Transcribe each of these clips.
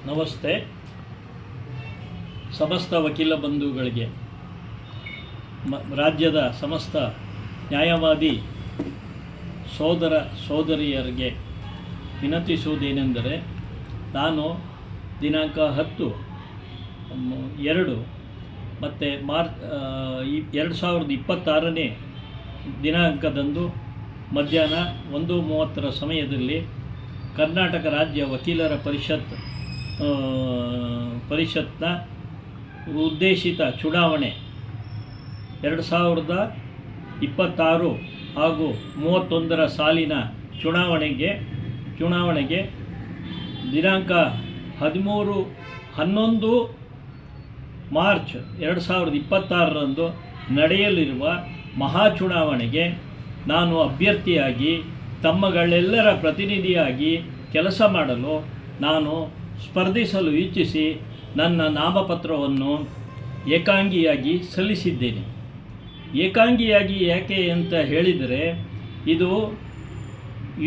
ನಮಸ್ತೆ. ಸಮಸ್ತ ವಕೀಲ ಬಂಧುಗಳಿಗೆ, ರಾಜ್ಯದ ಸಮಸ್ತ ನ್ಯಾಯವಾದಿ ಸೋದರ ಸೋದರಿಯರಿಗೆ ವಿನಂತಿಸುವುದೇನೆಂದರೆ, ನಾನು ದಿನಾಂಕ 10/2 ಮತ್ತು ಮಾರ್ಚ್ 2026ನೇ ದಿನಾಂಕದಂದು ಮಧ್ಯಾಹ್ನ 1:30 ಸಮಯದಲ್ಲಿ ಕರ್ನಾಟಕ ರಾಜ್ಯ ವಕೀಲರ ಪರಿಷತ್ನ ಉದ್ದೇಶಿತ ಚುನಾವಣೆ 2026 ಹಾಗೂ 31ರ ಸಾಲಿನ ಚುನಾವಣೆಗೆ ದಿನಾಂಕ 13/11 ಮಾರ್ಚ್ 2026ರಂದು ನಡೆಯಲಿರುವ ಮಹಾಚುನಾವಣೆಗೆ ನಾನು ಅಭ್ಯರ್ಥಿಯಾಗಿ ತಮ್ಮಗಳೆಲ್ಲರ ಪ್ರತಿನಿಧಿಯಾಗಿ ಕೆಲಸ ಮಾಡಲು ನಾನು ಸ್ಪರ್ಧಿಸಲು ಇಚ್ಛಿಸಿ ನನ್ನ ನಾಮಪತ್ರವನ್ನು ಏಕಾಂಗಿಯಾಗಿ ಸಲ್ಲಿಸಿದ್ದೇನೆ. ಏಕಾಂಗಿಯಾಗಿ ಯಾಕೆ ಅಂತ ಹೇಳಿದರೆ, ಇದು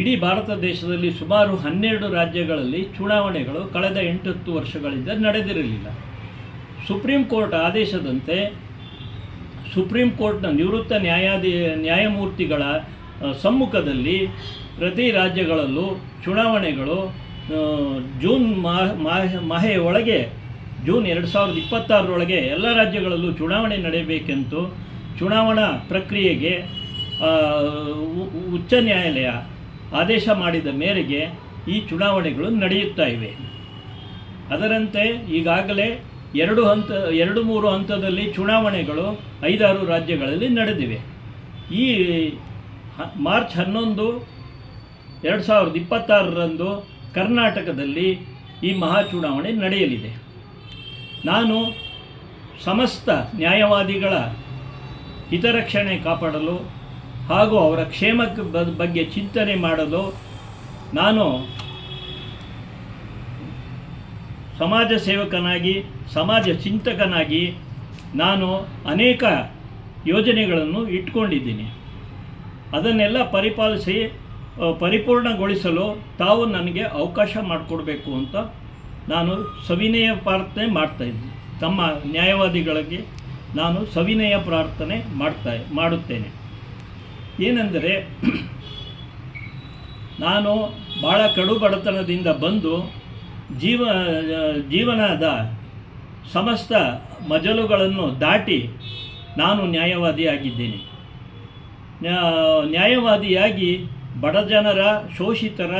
ಇಡೀ ಭಾರತ ದೇಶದಲ್ಲಿ ಸುಮಾರು 12 ರಾಜ್ಯಗಳಲ್ಲಿ ಚುನಾವಣೆಗಳು ಕಳೆದ 8-10 ವರ್ಷಗಳಿಂದ ನಡೆದಿರಲಿಲ್ಲ. ಸುಪ್ರೀಂ ಕೋರ್ಟ್ ಆದೇಶದಂತೆ ಸುಪ್ರೀಂ ಕೋರ್ಟ್ನ ನಿವೃತ್ತ ನ್ಯಾಯಮೂರ್ತಿಗಳ ಸಮ್ಮುಖದಲ್ಲಿ ಪ್ರತಿ ರಾಜ್ಯಗಳಲ್ಲೂ ಚುನಾವಣೆಗಳು ಜೂನ್ 2026ರೊಳಗೆ ಎಲ್ಲ ರಾಜ್ಯಗಳಲ್ಲೂ ಚುನಾವಣೆ ನಡೆಯಬೇಕೆಂದು ಚುನಾವಣಾ ಪ್ರಕ್ರಿಯೆಗೆ ಉಚ್ಚ ನ್ಯಾಯಾಲಯ ಆದೇಶ ಮಾಡಿದ ಮೇರೆಗೆ ಈ ಚುನಾವಣೆಗಳು ನಡೆಯುತ್ತಾ ಇವೆ. ಅದರಂತೆ ಈಗಾಗಲೇ 2-3 ಹಂತದಲ್ಲಿ ಚುನಾವಣೆಗಳು 5-6 ರಾಜ್ಯಗಳಲ್ಲಿ ನಡೆದಿವೆ. ಈ ಮಾರ್ಚ್ 11, 2026ರಂದು ಕರ್ನಾಟಕದಲ್ಲಿ ಈ ಮಹಾಚುನಾವಣೆ ನಡೆಯಲಿದೆ. ನಾನು ಸಮಸ್ತ ನ್ಯಾಯವಾದಿಗಳ ಹಿತರಕ್ಷಣೆ ಕಾಪಾಡಲು ಹಾಗೂ ಅವರ ಕ್ಷೇಮಕ್ಕೆ ಬಗ್ಗೆ ಚಿಂತನೆ ಮಾಡಲು ನಾನು ಸಮಾಜ ಸೇವಕನಾಗಿ, ಸಮಾಜ ಚಿಂತಕನಾಗಿ ನಾನು ಅನೇಕ ಯೋಜನೆಗಳನ್ನು ಇಟ್ಕೊಂಡಿದ್ದೀನಿ. ಅದನ್ನೆಲ್ಲ ಪರಿಪೂರ್ಣಗೊಳಿಸಲು ತಾವು ನನಗೆ ಅವಕಾಶ ಮಾಡಿಕೊಡ್ಬೇಕು ಅಂತ ನಾನು ಸವಿನಯ ಪ್ರಾರ್ಥನೆ ಮಾಡ್ತಾಯಿದ್ದೀನಿ. ತಮ್ಮ ನ್ಯಾಯವಾದಿಗಳಿಗೆ ನಾನು ಸವಿನಯ ಪ್ರಾರ್ಥನೆ ಮಾಡುತ್ತೇನೆ. ಏನೆಂದರೆ, ನಾನು ಭಾಳ ಕಡು ಬಡತನದಿಂದ ಬಂದು ಜೀವನದ ಸಮಸ್ತ ಮಜಲುಗಳನ್ನು ದಾಟಿ ನಾನು ನ್ಯಾಯವಾದಿಯಾಗಿದ್ದೇನೆ. ನ್ಯಾಯವಾದಿಯಾಗಿ ಬಡಜನರ, ಶೋಷಿತರ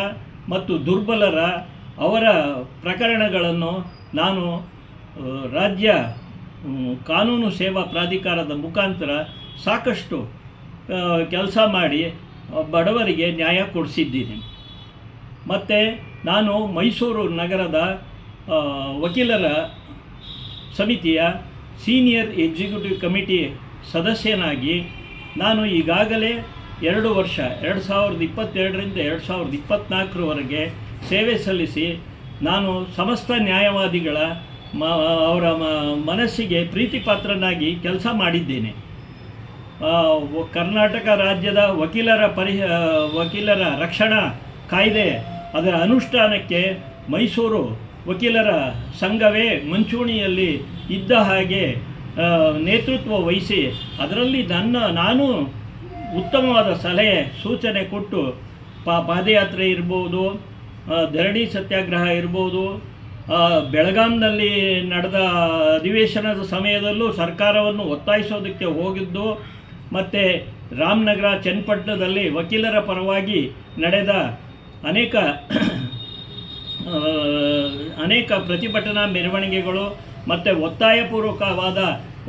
ಮತ್ತು ದುರ್ಬಲರ ಅವರ ಪ್ರಕರಣಗಳನ್ನು ನಾನು ರಾಜ್ಯ ಕಾನೂನು ಸೇವಾ ಪ್ರಾಧಿಕಾರದ ಮುಖಾಂತರ ಸಾಕಷ್ಟು ಕೆಲಸ ಮಾಡಿ ಬಡವರಿಗೆ ನ್ಯಾಯ ಕೊಡಿಸಿದ್ದೀನಿ. ಮತ್ತು ನಾನು ಮೈಸೂರು ನಗರದ ವಕೀಲರ ಸಮಿತಿಯ ಸೀನಿಯರ್ ಎಕ್ಸಿಕ್ಯೂಟಿವ್ ಕಮಿಟಿ ಸದಸ್ಯನಾಗಿ ನಾನು ಈಗಾಗಲೇ 2 ವರ್ಷ 2022ರಿಂದ 2024ರವರೆಗೆ ಸೇವೆ ಸಲ್ಲಿಸಿ ನಾನು ಸಮಸ್ತ ನ್ಯಾಯವಾದಿಗಳ ಅವರ ಮನಸ್ಸಿಗೆ ಪ್ರೀತಿಪಾತ್ರನಾಗಿ ಕೆಲಸ ಮಾಡಿದ್ದೇನೆ. ಕರ್ನಾಟಕ ರಾಜ್ಯದ ವಕೀಲರ ರಕ್ಷಣಾ ಕಾಯ್ದೆ ಅದರ ಅನುಷ್ಠಾನಕ್ಕೆ ಮೈಸೂರು ವಕೀಲರ ಸಂಘವೇ ಮುಂಚೂಣಿಯಲ್ಲಿ ಇದ್ದ ಹಾಗೆ ನೇತೃತ್ವ ವಹಿಸಿ ಅದರಲ್ಲಿ ನಾನು ಉತ್ತಮವಾದ ಸಲಹೆ ಸೂಚನೆ ಕೊಟ್ಟು ಪಾದಯಾತ್ರೆ ಇರ್ಬೋದು, ಧರಣಿ ಸತ್ಯಾಗ್ರಹ ಇರ್ಬೋದು, ಬೆಳಗಾಂನಲ್ಲಿ ನಡೆದ ಅಧಿವೇಶನದ ಸಮಯದಲ್ಲೂ ಸರ್ಕಾರವನ್ನು ಒತ್ತಾಯಿಸೋದಕ್ಕೆ ಹೋಗಿದ್ದು, ಮತ್ತು ರಾಮನಗರ, ಚನ್ನಪಟ್ಟಣದಲ್ಲಿ ವಕೀಲರ ಪರವಾಗಿ ನಡೆದ ಅನೇಕ ಪ್ರತಿಭಟನಾ ಮೆರವಣಿಗೆಗಳು ಮತ್ತು ಒತ್ತಾಯಪೂರ್ವಕವಾದ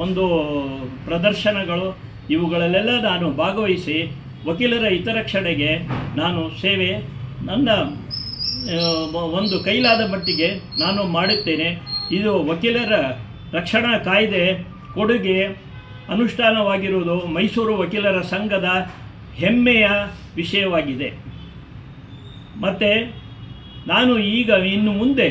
ಒಂದು ಪ್ರದರ್ಶನಗಳು, ಇವುಗಳಲ್ಲೆಲ್ಲ ನಾನು ಭಾಗವಹಿಸಿ ವಕೀಲರ ಹಿತರಕ್ಷಣೆಗೆ ನಾನು ಸೇವೆ ನನ್ನ ಒಂದು ಕೈಲಾದ ಮಟ್ಟಿಗೆ ನಾನು ಮಾಡುತ್ತೇನೆ. ಇದು ವಕೀಲರ ರಕ್ಷಣಾ ಕಾಯ್ದೆ ಕೊಡುಗೆ ಅನುಷ್ಠಾನವಾಗಿರುವುದು ಮೈಸೂರು ವಕೀಲರ ಸಂಘದ ಹೆಮ್ಮೆಯ ವಿಷಯವಾಗಿದೆ. ಮತ್ತು ನಾನು ಈಗ ಇನ್ನು ಮುಂದೆ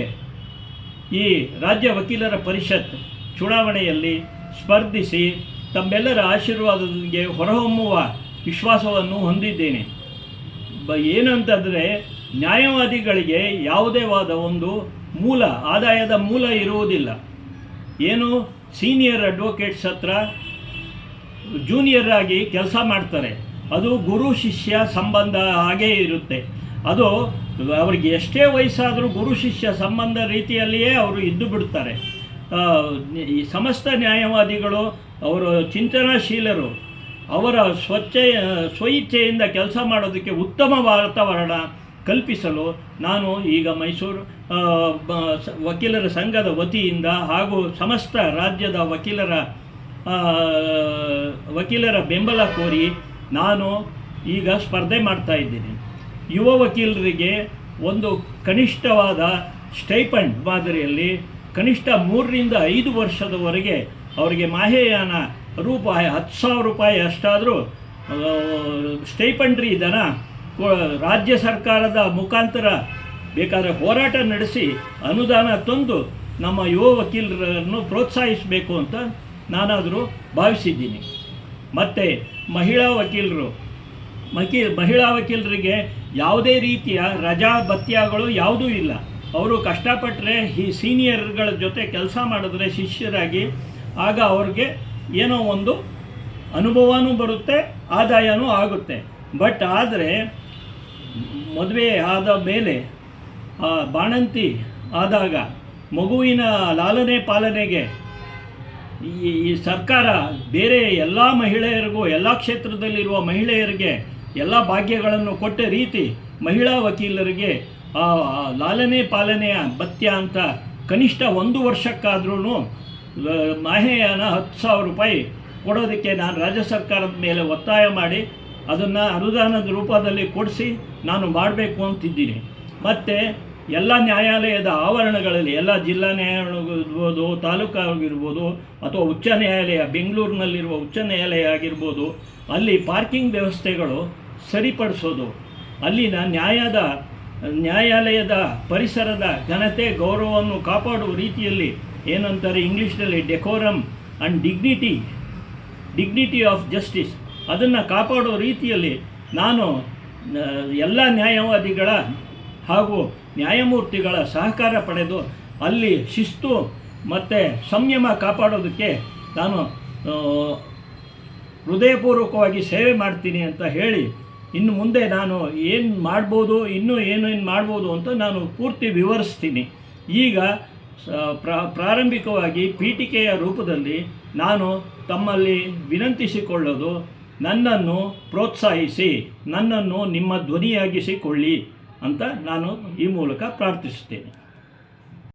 ಈ ರಾಜ್ಯ ವಕೀಲರ ಪರಿಷತ್ ಚುನಾವಣೆಯಲ್ಲಿ ಸ್ಪರ್ಧಿಸಿ ತಮ್ಮೆಲ್ಲರ ಆಶೀರ್ವಾದದೊಂದಿಗೆ ಹೊರಹೊಮ್ಮುವ ವಿಶ್ವಾಸವನ್ನು ಹೊಂದಿದ್ದೇನೆ. ಏನಂತಂದರೆ, ನ್ಯಾಯವಾದಿಗಳಿಗೆ ಯಾವುದೇ ವಾದ ಒಂದು ಆದಾಯದ ಮೂಲ ಇರುವುದಿಲ್ಲ. ಏನು ಸೀನಿಯರ್ ಅಡ್ವೊಕೇಟ್ಸ್ ಹತ್ರ ಜೂನಿಯರ್ ಆಗಿ ಕೆಲಸ ಮಾಡ್ತಾರೆ, ಅದು ಗುರು ಶಿಷ್ಯ ಸಂಬಂಧ ಹಾಗೇ ಇರುತ್ತೆ. ಅದು ಅವರಿಗೆ ಎಷ್ಟೇ ವಯಸ್ಸಾದರೂ ಗುರು ಶಿಷ್ಯ ಸಂಬಂಧ ರೀತಿಯಲ್ಲಿಯೇ ಅವರು ಇದ್ದು ಬಿಡ್ತಾರೆ. ಈ ಸಮಸ್ತ ನ್ಯಾಯವಾದಿಗಳು ಅವರು ಚಿಂತನಾಶೀಲರು, ಅವರ ಸ್ವಇಚ್ಛೆಯಿಂದ ಕೆಲಸ ಮಾಡೋದಕ್ಕೆ ಉತ್ತಮ ವಾತಾವರಣ ಕಲ್ಪಿಸಲು ನಾನು ಈಗ ಮೈಸೂರು ವಕೀಲರ ಸಂಘದ ವತಿಯಿಂದ ಹಾಗೂ ಸಮಸ್ತ ರಾಜ್ಯದ ವಕೀಲರ ಬೆಂಬಲ ಕೋರಿ ನಾನು ಈಗ ಸ್ಪರ್ಧೆ ಮಾಡ್ತಾ ಇದ್ದೀನಿ. ಯುವ ವಕೀಲರಿಗೆ ಒಂದು ಕನಿಷ್ಠವಾದ ಸ್ಟೈಪಂಡ್ ಮಾದರಿಯಲ್ಲಿ ಕನಿಷ್ಠ 3 ರಿಂದ 5 ವರ್ಷದವರೆಗೆ ಅವರಿಗೆ ಮಾಹೆಯಾನ ರೂಪಾಯಿ 10,000 ರೂಪಾಯಿ ಅಷ್ಟಾದರೂ ಸ್ಟೈಪಂಡ್ರಿ ಧನ ರಾಜ್ಯ ಸರ್ಕಾರದ ಮುಖಾಂತರ ಬೇಕಾದರೆ ಹೋರಾಟ ನಡೆಸಿ ಅನುದಾನ ತಂದು ನಮ್ಮ ಯುವ ವಕೀಲರನ್ನು ಪ್ರೋತ್ಸಾಹಿಸಬೇಕು ಅಂತ ನಾನಾದರೂ ಭಾವಿಸಿದ್ದೀನಿ. ಮತ್ತು ಮಹಿಳಾ ವಕೀಲರಿಗೆ ಯಾವುದೇ ರೀತಿಯ ರಜಾ ಭತ್ಯಗಳು ಯಾವುದೂ ಇಲ್ಲ. ಅವರು ಕಷ್ಟಪಟ್ಟರೆ ಈ ಸೀನಿಯರ್ಗಳ ಜೊತೆ ಕೆಲಸ ಮಾಡಿದ್ರೆ ಶಿಷ್ಯರಾಗಿ, ಆಗ ಅವ್ರಿಗೆ ಏನೋ ಒಂದು ಅನುಭವನೂ ಬರುತ್ತೆ, ಆದಾಯನೂ ಆಗುತ್ತೆ. ಬಟ್ ಆದರೆ ಮದುವೆ ಆದ ಮೇಲೆ ಬಾಣಂತಿ ಆದಾಗ ಮಗುವಿನ ಲಾಲನೆ ಪಾಲನೆಗೆ ಈ ಸರ್ಕಾರ ಬೇರೆ ಎಲ್ಲ ಮಹಿಳೆಯರಿಗೂ, ಎಲ್ಲ ಕ್ಷೇತ್ರದಲ್ಲಿರುವ ಮಹಿಳೆಯರಿಗೆ ಎಲ್ಲ ಭಾಗ್ಯಗಳನ್ನು ಕೊಟ್ಟ ರೀತಿ ಮಹಿಳಾ ವಕೀಲರಿಗೆ ಲಾಲನೆ ಪಾಲನೆಯ ಭತ್ಯ ಅಂತ ಕನಿಷ್ಠ 1 ವರ್ಷಕ್ಕಾದ್ರೂ ಮಾಹೆಯಾನ 10,000 ರೂಪಾಯಿ ಕೊಡೋದಕ್ಕೆ ನಾನು ರಾಜ್ಯ ಸರ್ಕಾರದ ಮೇಲೆ ಒತ್ತಾಯ ಮಾಡಿ ಅದನ್ನು ಅನುದಾನದ ರೂಪದಲ್ಲಿ ಕೊಡಿಸಿ ನಾನು ಮಾಡಬೇಕು ಅಂತಿದ್ದೀನಿ. ಮತ್ತು ಎಲ್ಲ ನ್ಯಾಯಾಲಯದ ಆವರಣಗಳಲ್ಲಿ, ಎಲ್ಲ ಜಿಲ್ಲಾ ನ್ಯಾಯಾಲಯಗಳಿರ್ಬೋದು, ತಾಲೂಕು ಆಗಿರ್ಬೋದು, ಅಥವಾ ಉಚ್ಚ ನ್ಯಾಯಾಲಯ ಬೆಂಗಳೂರಿನಲ್ಲಿರುವ ಉಚ್ಚ ನ್ಯಾಯಾಲಯ ಆಗಿರ್ಬೋದು, ಅಲ್ಲಿ ಪಾರ್ಕಿಂಗ್ ವ್ಯವಸ್ಥೆಗಳು ಸರಿಪಡಿಸೋದು, ಅಲ್ಲಿನ ನ್ಯಾಯಾಲಯದ ಪರಿಸರದ ಘನತೆ ಗೌರವವನ್ನು ಕಾಪಾಡುವ ರೀತಿಯಲ್ಲಿ, ಏನಂತಾರೆ ಇಂಗ್ಲೀಷ್ನಲ್ಲಿ decorum and dignity of justice, ಅದನ್ನು ಕಾಪಾಡೋ ರೀತಿಯಲ್ಲಿ ನಾನು ಎಲ್ಲ ನ್ಯಾಯವಾದಿಗಳ ಹಾಗೂ ನ್ಯಾಯಮೂರ್ತಿಗಳ ಸಹಕಾರ ಪಡೆದು ಅಲ್ಲಿ ಶಿಸ್ತು ಮತ್ತು ಸಂಯಮ ಕಾಪಾಡೋದಕ್ಕೆ ನಾನು ಹೃದಯಪೂರ್ವಕವಾಗಿ ಸೇವೆ ಮಾಡ್ತೀನಿ ಅಂತ ಹೇಳಿ, ಇನ್ನು ಮುಂದೆ ನಾನು ಏನು ಮಾಡ್ಬೋದು, ಇನ್ನೂ ಏನೇನು ಮಾಡ್ಬೋದು ಅಂತ ನಾನು ಪೂರ್ತಿ ವಿವರಿಸ್ತೀನಿ. ಈಗ ಪ್ರಾರಂಭಿಕವಾಗಿ ಪೀಠಿಕೆಯ ರೂಪದಲ್ಲಿ ನಾನು ತಮ್ಮಲ್ಲಿ ವಿನಂತಿಸಿಕೊಳ್ಳೋದು, ನನ್ನನ್ನು ಪ್ರೋತ್ಸಾಹಿಸಿ, ನನ್ನನ್ನು ನಿಮ್ಮ ಧ್ವನಿಯಾಗಿಸಿಕೊಳ್ಳಿ ಅಂತ ನಾನು ಈ ಮೂಲಕ ಪ್ರಾರ್ಥಿಸುತ್ತೇನೆ.